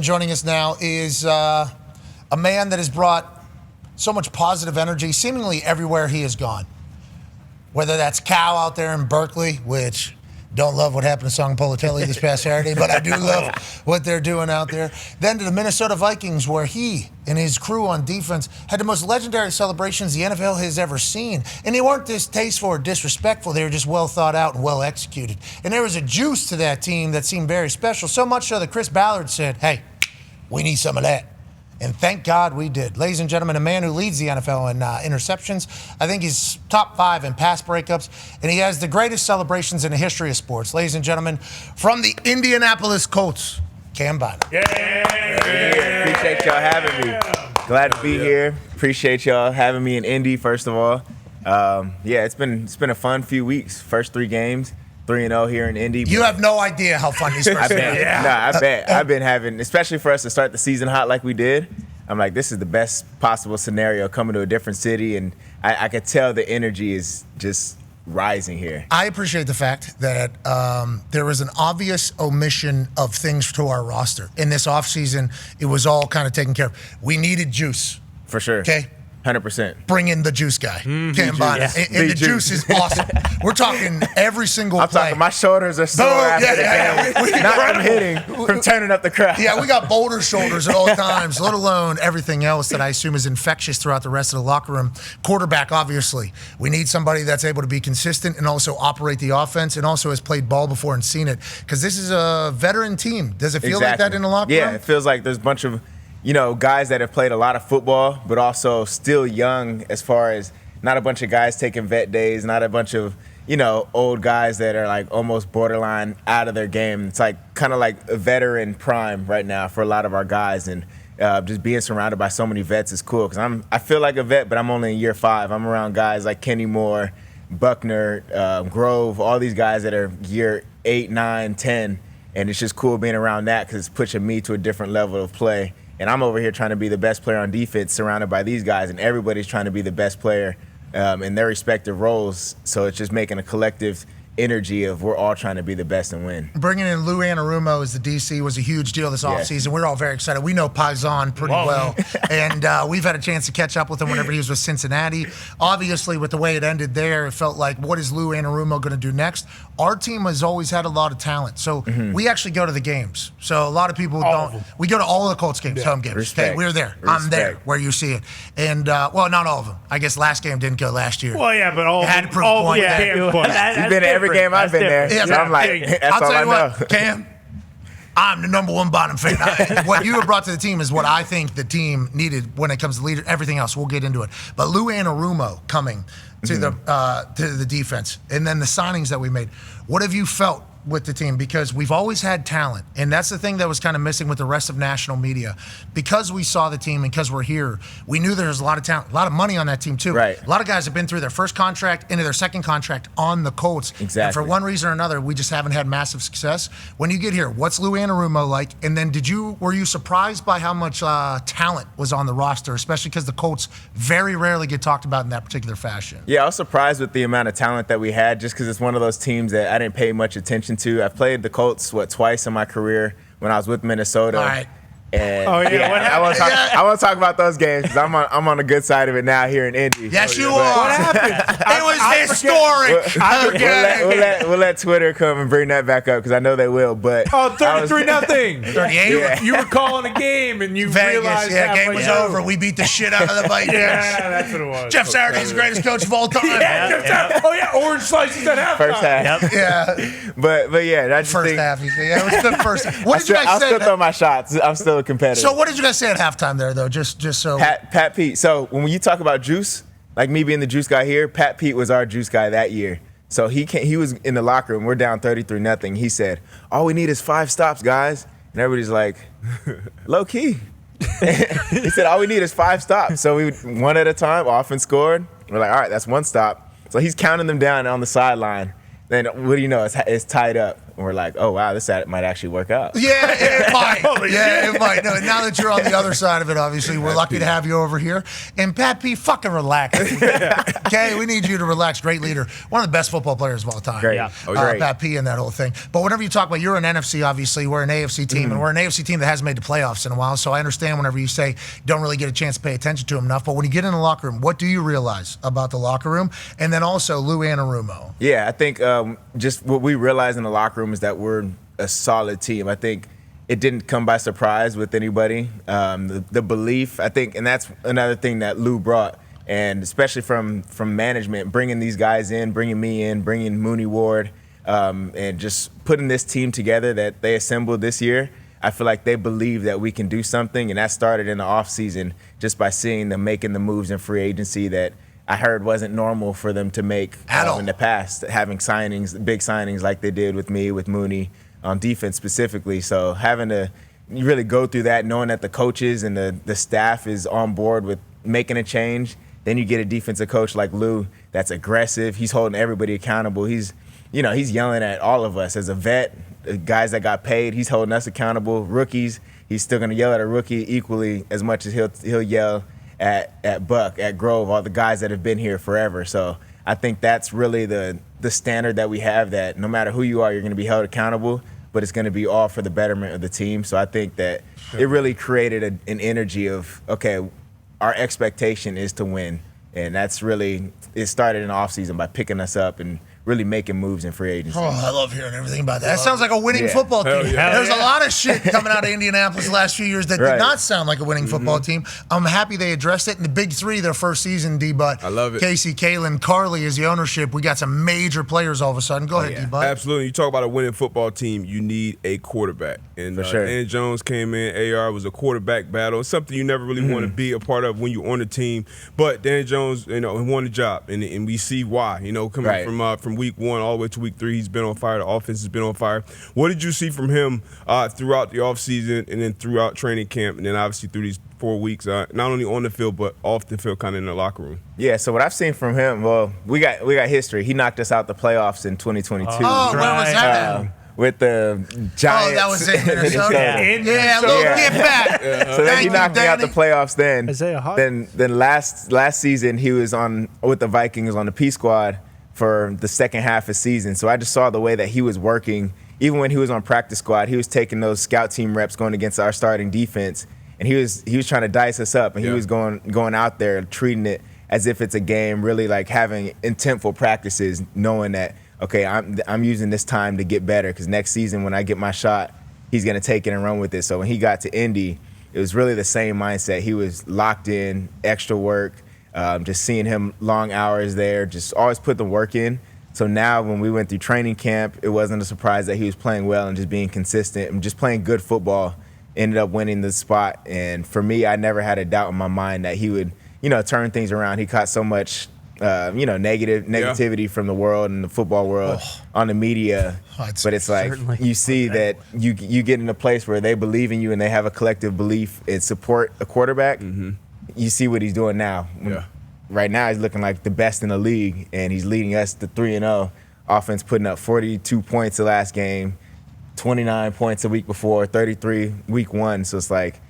Joining us now is a man that has brought so much positive energy seemingly everywhere he has gone. Whether that's Cal out there in Berkeley, which don't love what happened to Song Politelli this past Saturday, but I do love what they're doing out there. Then to the Minnesota Vikings, where he and his crew on defense had the most legendary celebrations the NFL has ever seen. And they weren't distasteful or disrespectful. They were just well thought out and well executed. And there was a juice to that team that seemed very special, so much so that Chris Ballard said, hey, we need some of that. And thank God we did. Ladies and gentlemen, a man who leads the NFL in interceptions. I think he's top 5 in pass breakups. And he has the greatest celebrations in the history of sports. Ladies and gentlemen, from the Indianapolis Colts, Cam Bynum. Yeah. Appreciate y'all having me. Glad to be here. Appreciate y'all having me in Indy, first of all. It's been a fun few weeks. First 3 games. 3-0 here in Indy. You have no idea how fun these first games are. I bet. I've been having, especially for us to start the season hot like we did, I'm like, this is the best possible scenario coming to a different city, and I could tell the energy is just rising here. I appreciate the fact that there was an obvious omission of things to our roster. In this offseason, it was all kind of taken care of. We needed juice. For sure. Okay? 100%. Bring in the juice guy, Cam Bynum. And the juice is awesome. We're talking every single play. I'm talking, my shoulders are sore after the game. Not from hitting, from turning up the crowd. Yeah, we got boulder shoulders at all times, let alone everything else that I assume is infectious throughout the rest of the locker room. Quarterback, obviously. We need somebody that's able to be consistent and also operate the offense and also has played ball before and seen it. Because this is a veteran team. Does it feel like that in the locker room? Yeah, it feels like there's a bunch of guys that have played a lot of football, but also still young as far as not a bunch of guys taking vet days, not a bunch of, old guys that are like almost borderline out of their game. It's like kind of like a veteran prime right now for a lot of our guys. And just being surrounded by so many vets is cool because I feel like a vet, but I'm only in year 5. I'm around guys like Kenny Moore, Buckner, Grove, all these guys that are year 8, 9, 10. And it's just cool being around that because it's pushing me to a different level of play. And I'm over here trying to be the best player on defense surrounded by these guys, and everybody's trying to be the best player in their respective roles. So it's just making a collective energy of we're all trying to be the best and win. Bringing in Lou Anarumo as the DC was a huge deal this offseason. We're all very excited. We know Paisan pretty well, and we've had a chance to catch up with him whenever he was with Cincinnati. Obviously, with the way it ended there, it felt like, what is Lou Anarumo going to do next? Our team has always had a lot of talent, so we actually go to the games. So a lot of people don't. We go to all of the Colts games, home games. Respect. Okay, we're there. I'm there where you see it. And, not all of them. I guess last game didn't go last year. Well, yeah, but all had to prove a point. You've been to every game I've been there. Yeah, so I'm like, that's I'll all tell you I know. what, Cam, I'm the number 1 Bynum fan. What you have brought to the team is what I think the team needed when it comes to leader. Everything else, we'll get into it. But Lou Anarumo coming to the defense, and then the signings that we made. What have you felt with the team? Because we've always had talent, and that's the thing that was kind of missing with the rest of national media. Because we saw the team and because we're here, we knew there was a lot of talent, a lot of money on that team too. Right. A lot of guys have been through their first contract into their second contract on the Colts. Exactly. And for one reason or another, we just haven't had massive success. When you get here, what's Lou Anarumo like? And then were you surprised by how much talent was on the roster, especially because the Colts very rarely get talked about in that particular fashion? Yeah, I was surprised with the amount of talent that we had just because it's one of those teams that I didn't pay much attention to. I've played the Colts, twice in my career when I was with Minnesota. All right. And what happened? I want to talk about those games because I'm on the good side of it now here in Indy. Yes, you are. What happened? It was historic. We'll let Twitter come and bring that back up because I know they will. But 33-0. 38. You were calling a game and you realized game was over. We beat the shit out of the Vikings. That's what it was. Jeff Saturday's the greatest coach of all time. Orange slices at halftime. First half. Yeah. But yeah, that's First half. It was the first half. What did you guys say? I'll still throw my shots. I'm still a competitor. So what did you guys say at halftime there, though? Just so Pat Pete. So when you talk about juice, like me being the juice guy here, Pat Pete was our juice guy that year. So he was in the locker room. We're down 33-0. He said, "All we need is 5 stops, guys." And everybody's like, "Low key." He said, "All we need is 5 stops." So we one at a time, off and scored. We're like, "All right, that's 1 stop." So he's counting them down on the sideline. Then what do you know? It's tied up. and we're like, oh wow, this might actually work out. Yeah, it might. It might. No, now that you're on the other side of it, obviously, we're lucky to have you over here. And Pat P, fucking relax. Okay, we need you to relax. Great leader, one of the best football players of all time. Great. Yeah. Great. Pat P and that whole thing. But whenever you talk about, you're an NFC, obviously, we're an AFC team, and we're an AFC team that hasn't made the playoffs in a while. So I understand whenever you say you don't really get a chance to pay attention to them enough. But when you get in the locker room, what do you realize about the locker room? And then also Lou Anarumo. Yeah, I think just what we realize in the locker room is that we're a solid team. I think it didn't come by surprise with anybody. The belief, I think, and that's another thing that Lou brought, and especially from management, bringing these guys in, bringing me in, bringing Mooney Ward, and just putting this team together that they assembled this year. I feel like they believe that we can do something, and that started in the offseason just by seeing them making the moves in free agency that I heard wasn't normal for them to make in the past, having signings, big signings like they did with me, with Mooney, on defense specifically. So having to really go through that, knowing that the coaches and the staff is on board with making a change, then you get a defensive coach like Lou that's aggressive. He's holding everybody accountable. He's yelling at all of us as a vet, guys that got paid. He's holding us accountable. Rookies, he's still going to yell at a rookie equally as much as he'll yell at Buck, at Grove, all the guys that have been here forever. So I think that's really the standard that we have, that no matter who you are, you're going to be held accountable, but it's going to be all for the betterment of the team. So I think that it really created an energy of, okay, our expectation is to win. And that's really, it started in the offseason by picking us up and really making moves in free agency. Oh, I love hearing everything about that. That sounds like a winning football team. There's a lot of shit coming out of Indianapolis the last few years that did not sound like a winning football team. I'm happy they addressed it. And the big three, their first season, D-Butt. I love it. Casey, Kalen, Carly is the ownership. We got some major players all of a sudden. Go ahead, D-Butt. Absolutely. You talk about a winning football team, you need a quarterback. And For sure. Dan Jones came in, AR was a quarterback battle. It's something you never really want to be a part of when you're on the team. But Dan Jones, he won the job, and we see why. Coming from week 1 all the way to week 3, he's been on fire. The offense has been on fire. What did you see from him throughout the offseason and then throughout training camp, and then obviously through these 4 weeks, not only on the field but off the field, kind of in the locker room? Yeah, so what I've seen from him, well, we got history. He knocked us out the playoffs in 2022. Oh, where was that? With the Giants. Oh, that was in Minnesota. Yeah, get back. So then he knocked me out the playoffs then. Then last season he was on with the Vikings on the P squad for the second half of season. So I just saw the way that he was working. Even when he was on practice squad, he was taking those scout team reps going against our starting defense, and he was trying to dice us up, and he was going out there treating it as if it's a game, really like having intentful practices, knowing that, okay, I'm using this time to get better, because next season when I get my shot, he's going to take it and run with it. So when he got to Indy, it was really the same mindset. He was locked in, extra work, just seeing him long hours there, just always put the work in. So now when we went through training camp, it wasn't a surprise that he was playing well and just being consistent and just playing good football, ended up winning the spot. And for me, I never had a doubt in my mind that he would, turn things around. He caught so much negativity from the world and the football world on the media. But it's like you see that you get in a place where they believe in you and they have a collective belief and support a quarterback. You see what he's doing now. Right now he's looking like the best in the league, and he's leading us to 3-0. Offense putting up 42 points the last game, 29 points the week before, 33 week 1. So it's like,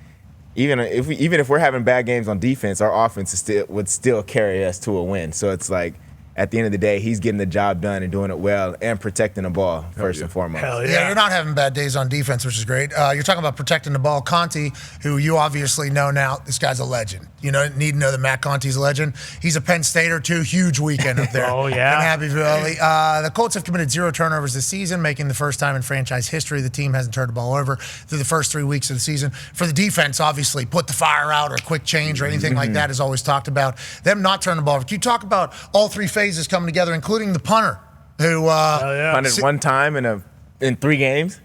even if we're having bad games on defense, our offense would still carry us to a win. So it's like, at the end of the day, he's getting the job done and doing it well and protecting the ball first and foremost. Yeah, you're not having bad days on defense, which is great. You're talking about protecting the ball. Conti, who you obviously know now, this guy's a legend. You need to know that Matt Conti's a legend. He's a Penn Stater, too. Huge weekend up there. In Happy Valley. The Colts have committed 0 turnovers this season, making the first time in franchise history the team hasn't turned the ball over through the first 3 weeks of the season. For the defense, obviously, put the fire out or quick change or anything like that is always talked about. Them not turning the ball over. Can you talk about all 3 phases coming together, including the punter, who punted 1 time in 3 games?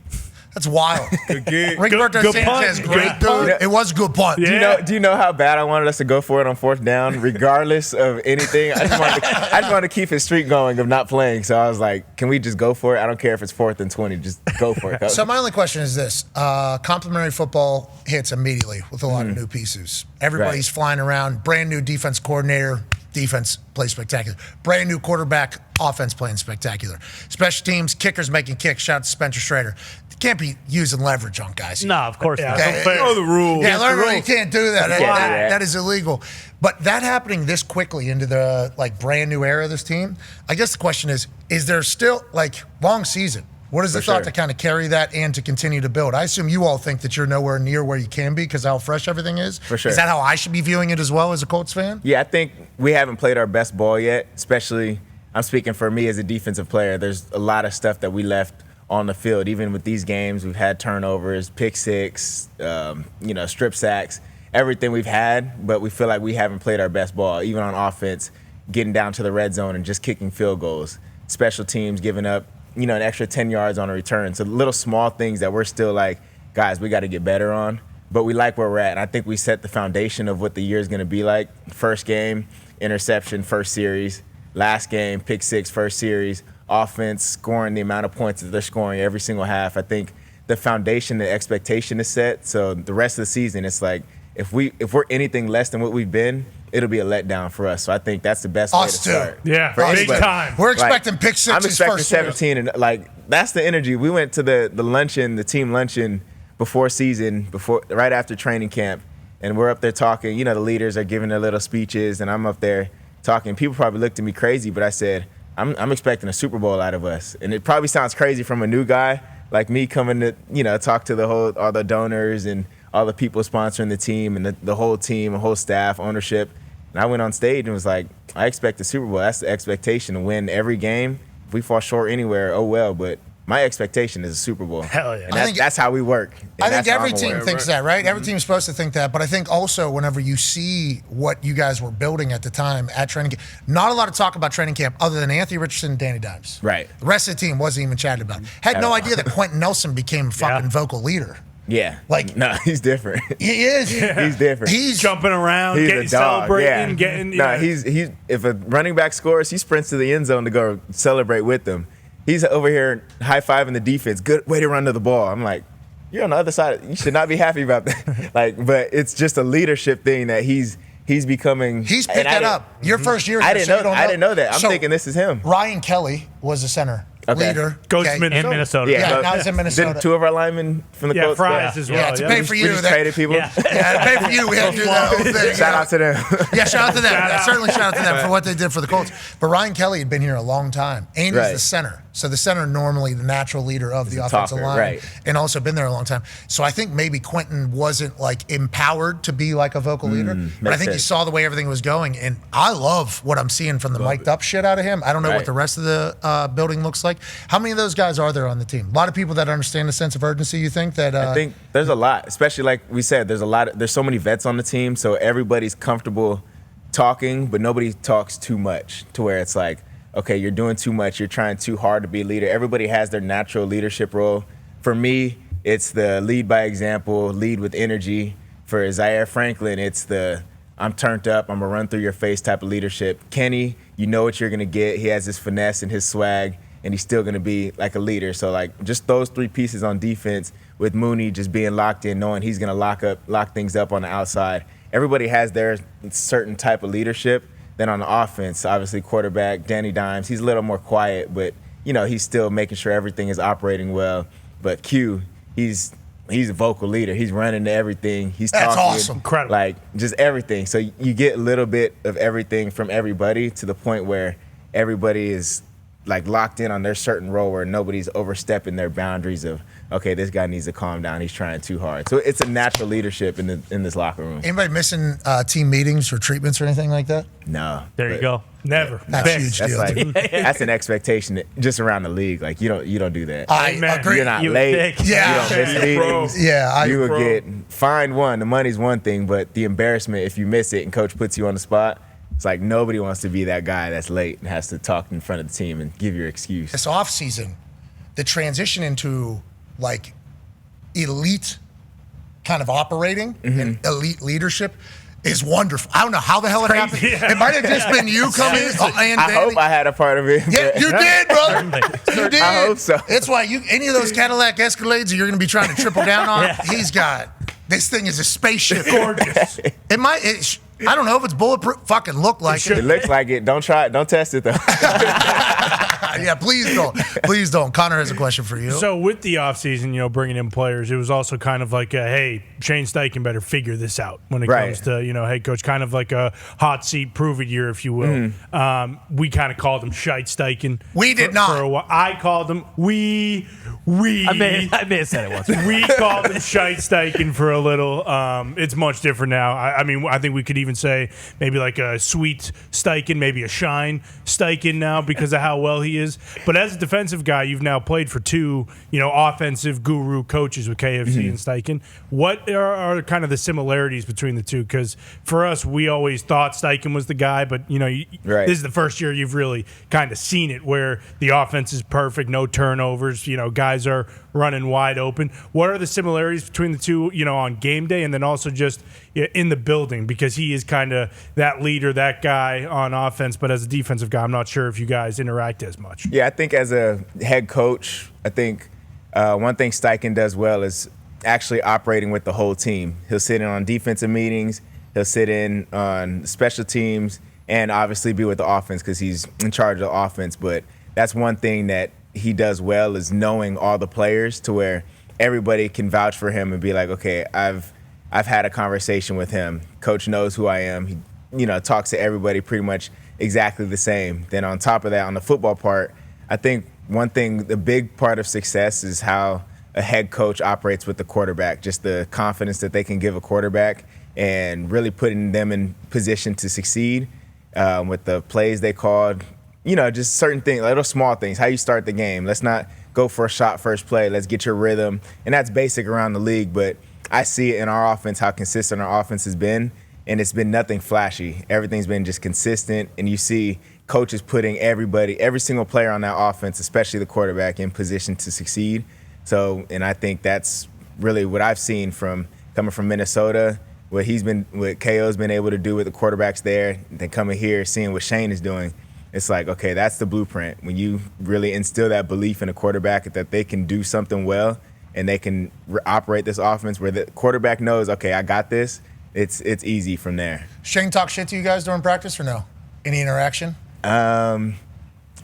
That's wild. Good Sanchez, great dude. It was a good punt. Do you know how bad I wanted us to go for it on 4th down, regardless of anything? I just wanted to keep his streak going of not playing. So I was like, can we just go for it? I don't care if it's 4th and 20. Just go for it. So my only question is this. Complimentary football hits immediately with a lot of new pieces. Everybody's flying around. Brand new defense coordinator. defense plays spectacular. Brand new quarterback, offense playing spectacular. Special teams, kickers making kicks. Shout out to Spencer Schrader. You can't be using leverage on guys. No, of course not. Yeah, You know the rules. Yeah, you can't do that. Yeah. That is illegal. But that happening this quickly into the brand new era of this team, I guess the question is there still long season? What is the thought to kind of carry that and to continue to build? I assume you all think that you're nowhere near where you can be because how fresh everything is. For sure. Is that how I should be viewing it as well as a Colts fan? Yeah, I think we haven't played our best ball yet, especially I'm speaking for me as a defensive player. There's a lot of stuff that we left on the field. Even with these games, we've had turnovers, pick six, strip sacks, everything we've had, but we feel like we haven't played our best ball, even on offense, getting down to the red zone and just kicking field goals. Special teams giving up, an extra 10 yards on a return. So little small things that we're still guys, we got to get better on. But we like where we're at. And I think we set the foundation of what the year is going to be like. First game, interception, first series. Last game, pick six, first series. Offense scoring the amount of points that they're scoring every single half. I think the foundation, the expectation is set. So the rest of the season, it's if we're anything less than what we've been, it'll be a letdown for us. So I think that's the best way to start. Yeah, big time. We're expecting pick sixes. I'm expecting first 17, and that's the energy. We went to the luncheon, the team luncheon before season, right after training camp, and we're up there talking. The leaders are giving their little speeches, and I'm up there talking. People probably looked at me crazy, but I said, I'm expecting a Super Bowl out of us. And it probably sounds crazy from a new guy like me coming to, talk to all the donors and all the people sponsoring the team and the whole team, the whole staff, ownership. And I went on stage and was like, I expect the Super Bowl. That's the expectation, to win every game. If we fall short anywhere, oh well. But my expectation is a Super Bowl. Hell yeah. And that's how we work. I think every team thinks that, right? Every team is supposed to think that. But I think also whenever you see what you guys were building at the time at training camp, not a lot of talk about training camp other than Anthony Richardson and Danny Dimes. Right. The rest of the team wasn't even chatted about. Had no idea that Quentin Nelson became a fucking vocal leader. Yeah. No, he's different. He is. He's different. He's jumping around, he's getting a dog. celebrating, Yeah. getting. No, he's if a running back scores, he sprints to the end zone to go celebrate with them. He's over here high-fiving the defense. Good way to run to the ball. I'm like, you're on the other side. You should not be happy about that. But it's just a leadership thing that he's becoming. He's picked that up. Your first year. I didn't know that. I'm thinking this is him. Ryan Kelly was the center. Leader. Goes to Minnesota. Yeah, now he's in Minnesota. Did two of our linemen from the Colts? Fries as well. Yeah, to pay for you. We just traded people. Yeah, to pay for you, we had to do that whole thing. Shout out to them. Yeah, shout out to them. Certainly shout out to them for what they did for the Colts. But Ryan Kelly had been here a long time, and he's the center. So the center normally the natural leader of the offensive line, and also been there a long time. So I think maybe Quentin wasn't empowered to be a vocal leader, but I think he saw the way everything was going, and I love what I'm seeing from the mic'd up shit out of him. I don't know what the rest of the building looks like. How many of those guys are there on the team? A lot of people that understand the sense of urgency. You think that? I think there's a lot, especially like we said. There's so many vets on the team, so everybody's comfortable talking, but nobody talks too much to where it's like, okay, you're doing too much. You're trying too hard to be a leader. Everybody has their natural leadership role. For me, it's the lead by example, lead with energy. For Zaire Franklin, it's the I'm turned up, I'm gonna run through your face type of leadership. Kenny, you know what you're gonna get. He has his finesse and his swag, and he's still gonna be like a leader. So just those three pieces on defense, with Mooney just being locked in, knowing he's gonna lock things up on the outside. Everybody has their certain type of leadership. Then on the offense, obviously quarterback, Danny Dimes, he's a little more quiet, but he's still making sure everything is operating well. But Q, he's a vocal leader. He's running to everything. He's That's talking. awesome. Incredible. Just everything. So you get a little bit of everything from everybody to the point where everybody is locked in on their certain role where nobody's overstepping their boundaries of, okay, this guy needs to calm down. He's trying too hard. So it's a natural leadership in this locker room. Anybody missing team meetings or treatments or anything like that? No. There you go. Never. That's a huge deal. That's an expectation just around the league. You don't do that. I agree. You're not late. Yeah. You don't miss meetings. Yeah. You will get fined one. The money's one thing, but the embarrassment if you miss it and coach puts you on the spot, it's like nobody wants to be that guy that's late and has to talk in front of the team and give your excuse. This offseason, the transition into elite kind of operating and elite leadership is wonderful. I don't know how the hell it happened. Yeah. It might have just been you coming. And I hope I had a part of it. Yeah, you did, brother. You did. I hope so. It's why any of those Cadillac Escalades that you're going to be trying to triple down on, he's got. This thing is a spaceship. Gorgeous. I don't know if it's bulletproof. Fucking look like It looks like it. Don't try it. Don't test it, though. Yeah, please don't. Please don't. Connor has a question for you. So with the offseason, bringing in players, it was also kind of like, hey, Shane Steichen better figure this out when it comes to, head coach, kind of like a hot seat, prove it year, if you will. We kind of called him Shite Steichen. We did not. For a while. I called him, I may have said it once. We called him Shite Steichen for a little. It's much different now. I think we could even say maybe like a sweet Steichen, maybe a shine Steichen now because of how well he is. But as a defensive guy, you've now played for two, offensive guru coaches with KFC and Steichen. What are kind of the similarities between the two? Because for us, we always thought Steichen was the guy, but this is the first year you've really kind of seen it, where the offense is perfect, no turnovers. Guys are running wide open. What are the similarities between the two? On game day, and then also just in the building, because he is kind of that leader, that guy on offense. But as a defensive guy, I'm not sure if you guys interact as much. Yeah, I think as a head coach, I think one thing Steichen does well is actually operating with the whole team. He'll sit in on defensive meetings, he'll sit in on special teams, and obviously be with the offense because he's in charge of the offense. But that's one thing that he does well, is knowing all the players to where everybody can vouch for him and be like, okay, I've had a conversation with him. Coach knows who I am. He talks to everybody pretty much exactly the same. Then on top of that, on the football part, I think one thing, the big part of success is how a head coach operates with the quarterback, just the confidence that they can give a quarterback and really putting them in position to succeed with the plays they called, just certain things, little small things, how you start the game. Let's not go for a shot first play. Let's get your rhythm. And that's basic around the league, but I see it in our offense, how consistent our offense has been, and it's been nothing flashy. Everything's been just consistent, and you see coaches putting every single player on that offense, especially the quarterback, in position to succeed. So, and I think that's really what I've seen from coming from Minnesota, what KO's been able to do with the quarterbacks there, then coming here, seeing what Shane is doing. It's like, okay, that's the blueprint. When you really instill that belief in a quarterback that they can do something well and they can operate this offense where the quarterback knows, okay, I got this, it's easy from there. Shane talk shit to you guys during practice or no? Any interaction?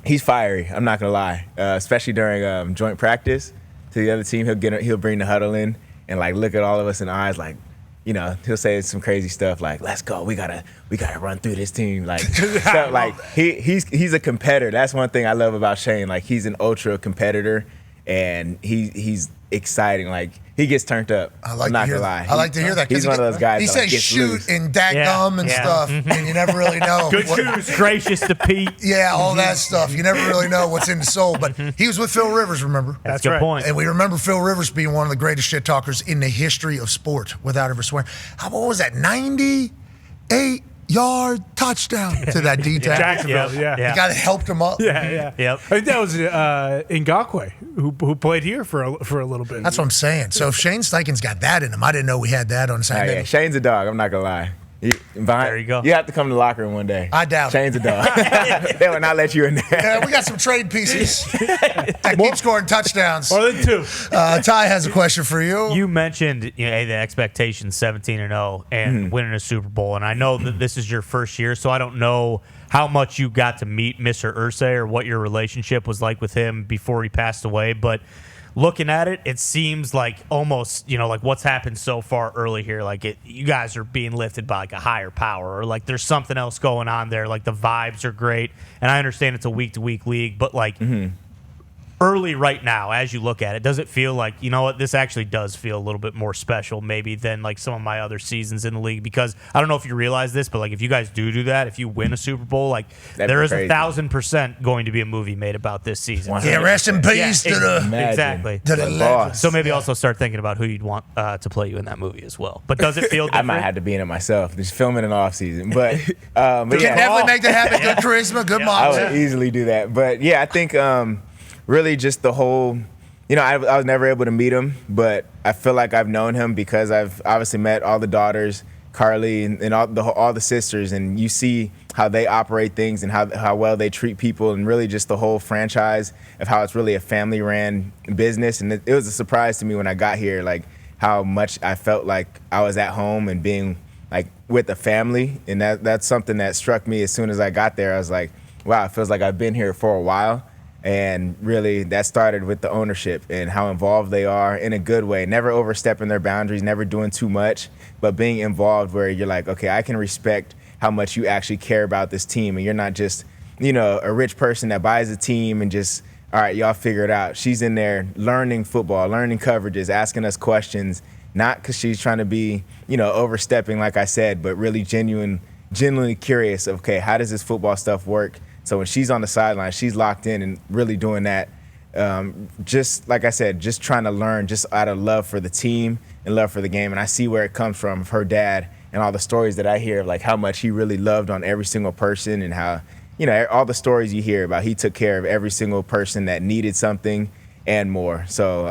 He's fiery. I'm not gonna lie, especially during joint practice to the other team. He'll bring the huddle in and like look at all of us in the eyes, like, he'll say some crazy stuff like, "Let's go, we gotta run through this team." Like, stuff like he's a competitor. That's one thing I love about Shane. Like, he's an ultra competitor, and he's exciting. Like, he gets turned up. I'm not gonna lie. I like to hear that. He's one of those guys. He that says like gets shoot loose. and dadgum and stuff, and you never really know. Good shoes, gracious to Pete. Yeah, all that stuff. You never really know what's in the soul. But he was with Phil Rivers, remember? That's a good point. And we remember Phil Rivers being one of the greatest shit talkers in the history of sport, without ever swearing. What was that? 98-yard touchdown to that D-tackle. Jacksonville, yeah. The guy that helped him up. Yeah. I think that was Ngakwe who played here for a little bit. That's what I'm saying. So if Shane Steichen's got that in him, I didn't know we had that on Saturday. Yeah, Shane's a dog. I'm not gonna lie. There you go. You have to come to the locker room one day. I doubt Shane's a dog. They will not let you in there. Yeah, we got some trade pieces that keep scoring touchdowns. More than two. Ty has a question for you. You mentioned the expectations 17-0 and winning a Super Bowl, and I know that this is your first year, so I don't know how much you got to meet Mr. Irsay or what your relationship was like with him before he passed away, but looking at it, it seems like almost, like what's happened so far early here, like you guys are being lifted by like a higher power, or like there's something else going on there. Like the vibes are great, and I understand it's a week-to-week league, but like early right now, as you look at it, does it feel like, this actually does feel a little bit more special maybe than like some of my other seasons in the league? Because I don't know if you realize this, but like if you guys do that, if you win a Super Bowl, like there is 1,000% going to be a movie made about this season. Yeah, rest in peace to the exactly to the legends. So maybe also start thinking about who you'd want to play you in that movie as well. But does it feel different? I might have to be in it myself, just filming in the off season. But You can definitely make that happen. Good charisma, good I moms. would easily do that. But yeah, I think really just the whole, I was never able to meet him, but I feel like I've known him because I've obviously met all the daughters, Carly, and all the sisters, and you see how they operate things and how well they treat people, and really just the whole franchise of how it's really a family-ran business. And it was a surprise to me when I got here, like how much I felt like I was at home and being like with a family, and that's something that struck me as soon as I got there. I was like, wow, it feels like I've been here for a while. And really, that started with the ownership and how involved they are in a good way, never overstepping their boundaries, never doing too much, but being involved where you're like, okay, I can respect how much you actually care about this team, and you're not just, a rich person that buys a team and just, all right, y'all figure it out. She's in there learning football, learning coverages, asking us questions, not because she's trying to be, overstepping, like I said, but really genuinely curious of, okay, how does this football stuff work? So when she's on the sideline, she's locked in and really doing that. Just like I said, just trying to learn just out of love for the team and love for the game. And I see where it comes from her dad and all the stories that I hear of like how much he really loved on every single person and how, all the stories you hear about, he took care of every single person that needed something and more. So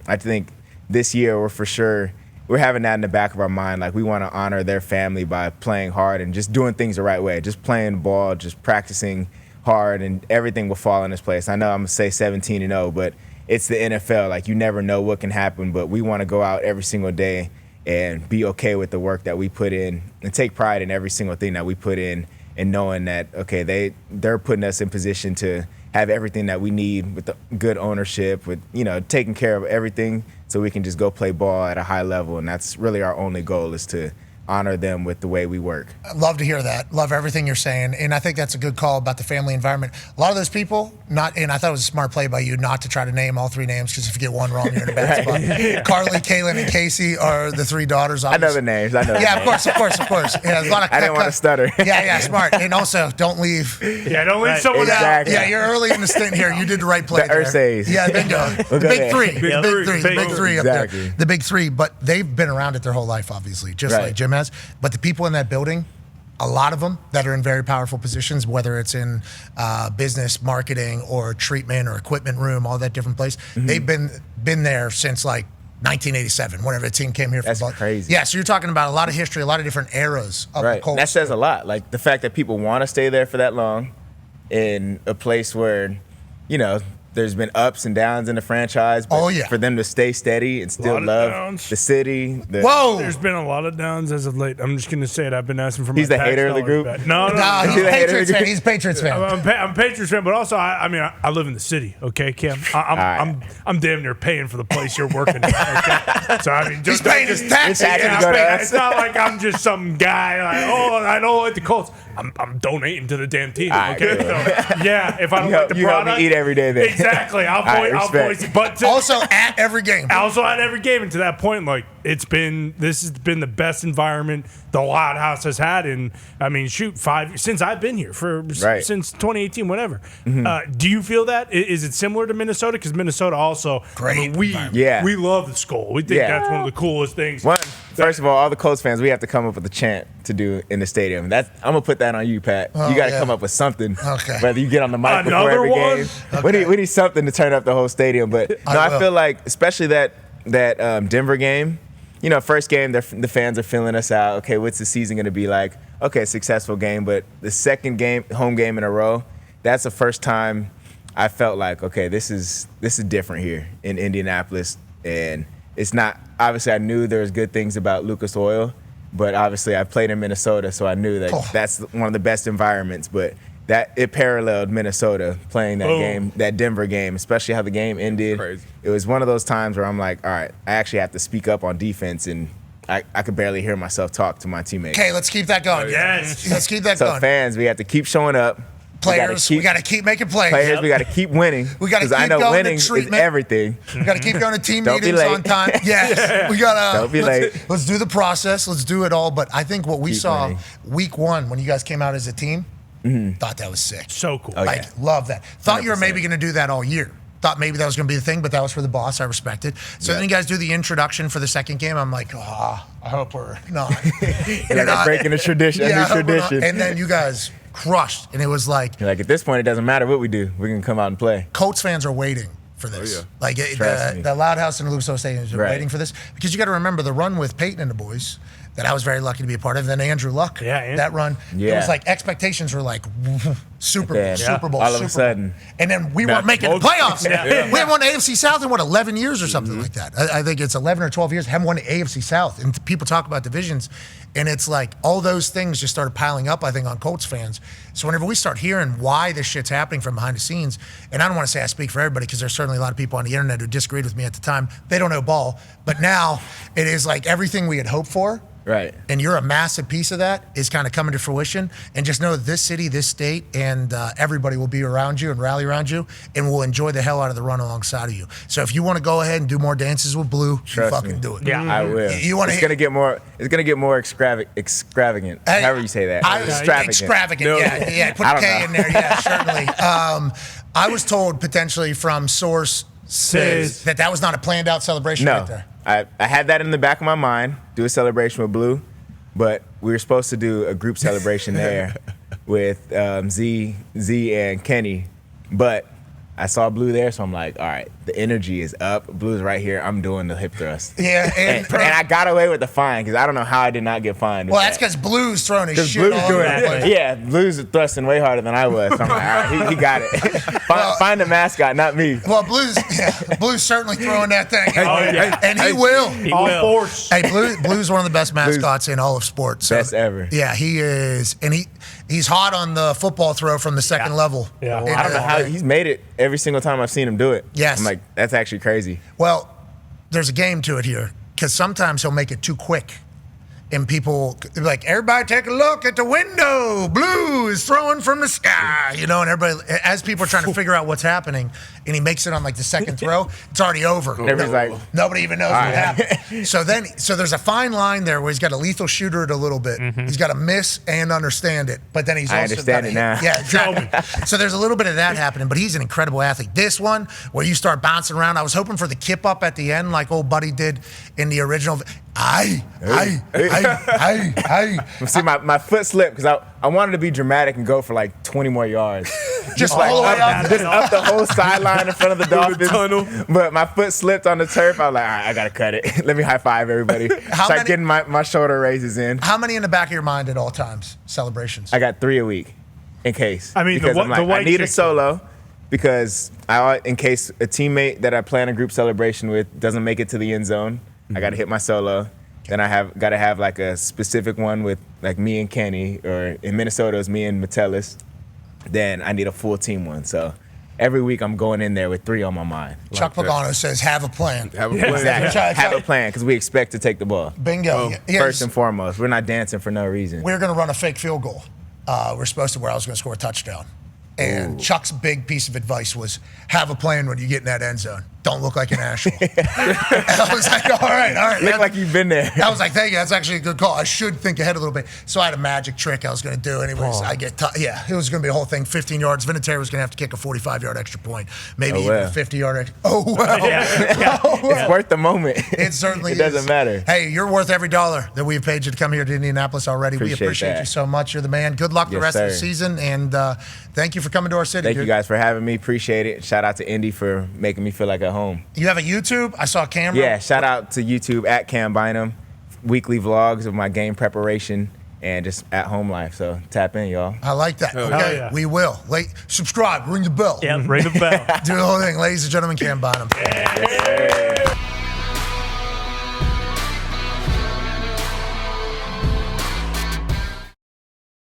I think this year we're having that in the back of our mind. Like we want to honor their family by playing hard and just doing things the right way, just playing ball, just practicing hard, and everything will fall in its place. I know I'm going to say 17-0, but it's the NFL. Like you never know what can happen, but we want to go out every single day and be okay with the work that we put in and take pride in every single thing that we put in, and knowing that, okay, they're putting us in position to have everything that we need with the good ownership, with, taking care of everything so we can just go play ball at a high level. And that's really our only goal, is to honor them with the way we work. Love to hear that. Love everything you're saying. And I think that's a good call about the family environment. A lot of those people, and I thought it was a smart play by you not to try to name all three names, because if you get one wrong, you're in a bad spot. Carly, Kaylin, and Casey are the three daughters. Obviously. I know the names. Of course. Yeah, a lot of I didn't want to stutter. Yeah, smart. And also, don't leave. Yeah, don't leave someone out. Yeah, you're early in the stint here. You did the right play. The Irsays. Yeah, bingo. The big three. The big three up there. Exactly. The big three. But they've been around it their whole life, obviously, just like Jim has. But the people in that building, a lot of them that are in very powerful positions, whether it's in business, marketing, or treatment or equipment room, all that different place, they've been there since like 1987, whenever the team came here. That's crazy. Yeah, so you're talking about a lot of history, a lot of different eras of the Colts. That says a lot. Like the fact that people want to stay there for that long in a place where, there's been ups and downs in the franchise, but for them to stay steady and still love the city. There's been a lot of downs as of late. I'm just going to say it. I've been asking for my He's the hater of the group? Back. No, he's a Patriots fan. He's a Patriots fan. I'm a Patriots fan, but also, I live in the city, okay, Kim? I'm damn near paying for the place you're working at, okay? So, he's paying his taxes. It's not like I'm just some guy like, I don't like the Colts. I'm donating to the damn team, okay? So, if I don't like the product. You help me eat every day then. Exactly. I'll voice it. But also at every game. And to that point, like, this has been the best environment the Loud House has had in, 5 years since I've been here since 2018, whatever. Do you feel that? Is it similar to Minnesota? Because Minnesota also, we love the Skull. We think that's one of the coolest things. First of all the Colts fans, we have to come up with a chant to do in the stadium. I'm gonna put that on you, Pat. You got to come up with something. Okay. Whether you get on the mic before every game, we need something to turn up the whole stadium. But I feel like, especially that Denver game. First game, the fans are feeling us out. Okay, what's the season going to be like? Okay, successful game. But the second game, home game in a row, that's the first time I felt like, okay, this is different here in Indianapolis. And it's not, obviously I knew there was good things about Lucas Oil, but obviously I played in Minnesota, so I knew that that's one of the best environments. But that it paralleled Minnesota playing that game, that Denver game, especially how the game ended. Crazy. It was one of those times where I'm like, all right, I actually have to speak up on defense, and I could barely hear myself talk to my teammates. Okay, let's keep that going. Yes. Let's keep that going. So fans, we have to keep showing up. Players, we got to keep making plays. Players, we got to keep winning. We got to keep I know going winning to is treatment. everything. We got to keep going to team Don't be meetings late. on time. Yes, we got to. Don't be late. Let's do the process. Let's do it all. But I think what we saw winning. week one when you guys came out as a team, thought that was sick. So cool. Love that. Thought you were 100%. maybe going to do that all year. Thought maybe that was going to be the thing, but that was for the boss. I respect it. So then you guys do the introduction for the second game. I'm like, I hope we're not. You're like breaking a tradition, a new tradition. And then you guys crushed, and it was like, You're like, at this point, it doesn't matter what we do. We can come out and play. Colts fans are waiting for this. Oh, yeah. Like Trust me. the Loud House and the Lucas Oil Stadium are Right. waiting for this, because you got to remember the run with Peyton and the boys. that I was very lucky to be a part of. Then Andrew Luck, that run. It was like expectations were like Super Bowl. All of a sudden. And then we weren't making the playoffs. We haven't won the AFC South in, 11 years or something like that. I think it's 11 or 12 years. Haven't won the AFC South. And people talk about divisions, and it's like all those things just started piling up, I think, on Colts fans. So whenever we start hearing why this shit's happening from behind the scenes, and I don't want to say I speak for everybody because there's certainly a lot of people on the internet who disagreed with me at the time. They don't know ball. But now it is like everything we had hoped for. Right. And you're a massive piece of that is kind of coming to fruition. And just know that this city, this state, and everybody will be around you and rally around you and will enjoy the hell out of the run alongside of you. So if you want to go ahead and do more dances with Blue, you fucking do it. Yeah, I will. It's gonna get more extravagant. However you say that. Extravagant. Yeah. Put a K in there. Yeah, certainly. I was told potentially from sources that was not a planned out celebration right there. I had that in the back of my mind, do a celebration with Blue, but we were supposed to do a group celebration there with Z and Kenny, but I saw Blue there, so I'm like, all right, the energy is up. Blue's right here. I'm doing the hip thrust. Yeah, and I got away with the fine because I don't know how I did not get fined. Well, that's because Blue's throwing his shit all over the place. Yeah, Blue's thrusting way harder than I was. So I'm like, all right, he got it. Find the mascot, not me. Well, Blue's certainly throwing that thing. And he will. All force. Hey, Blue's one of the best mascots in all of sports. So, best ever. Yeah, he is. And he's hot on the football throw from the second level. Yeah. I don't know how he's made it every single time I've seen him do it. Yes. I'm like, that's actually crazy. Well, there's a game to it here because sometimes he'll make it too quick. And people like, everybody take a look at the window. Blue is throwing from the sky, and everybody, as people are trying to figure out what's happening, and he makes it on like the second throw, it's already over. Everybody's like, nobody even knows what happened. So there's a fine line there where he's got to lethal shooter it a little bit. He's got to miss and understand it, but then he's also understand it now. Yeah, exactly. So there's a little bit of that happening, but he's an incredible athlete. This one where you start bouncing around, I was hoping for the kip up at the end, like old Buddy did in the original. Hey. See, my foot slipped because I wanted to be dramatic and go for like 20 more yards. Just like all the way up. Just up the whole sideline in front of the Dolphins. Tunnel. But my foot slipped on the turf. I was like, all right, I got to cut it. Let me high five everybody. Start getting my shoulder raises in. How many in the back of your mind at all times? Celebrations? I got 3 a week in case. I mean, I need a solo because in case a teammate that I plan a group celebration with doesn't make it to the end zone, I got to hit my solo. Then I got to have like a specific one with like me and Kenny, or in Minnesota it's me and Metellus. Then I need a full team one. So every week I'm going in there with 3 on my mind. Chuck Pagano says, have a plan. Have a plan. Exactly. Have a plan because we expect to take the ball. Bingo. First and foremost, we're not dancing for no reason. We're going to run a fake field goal. We're supposed to where I was going to score a touchdown. And Chuck's big piece of advice was, have a plan when you get in that end zone. Don't look like an asshole. And I was like, all right. Look like you've been there. I was like, thank you. That's actually a good call. I should think ahead a little bit. So I had a magic trick I was going to do. Anyways, it was going to be a whole thing. 15 yards. Vinatieri was going to have to kick a 45-yard extra point. Maybe even a 50-yard extra. Oh, well. It's worth the moment. It certainly is. It doesn't matter. Hey, you're worth every dollar that we've paid you to come here to Indianapolis already. We appreciate you so much. You're the man. Good luck the rest of the season. And thank you for coming to our city. Thank you guys for having me. Appreciate it. Shout out to Indy for making me feel like at home. You have a YouTube? I saw a camera. Yeah, shout out to YouTube at Cam Bynum. Weekly vlogs of my game preparation and just at home life. So tap in, y'all. I like that. Okay, we will. Subscribe, ring the bell. Yeah, ring the bell. Do the whole thing. Ladies and gentlemen, Cam Bynum. Yes, sir.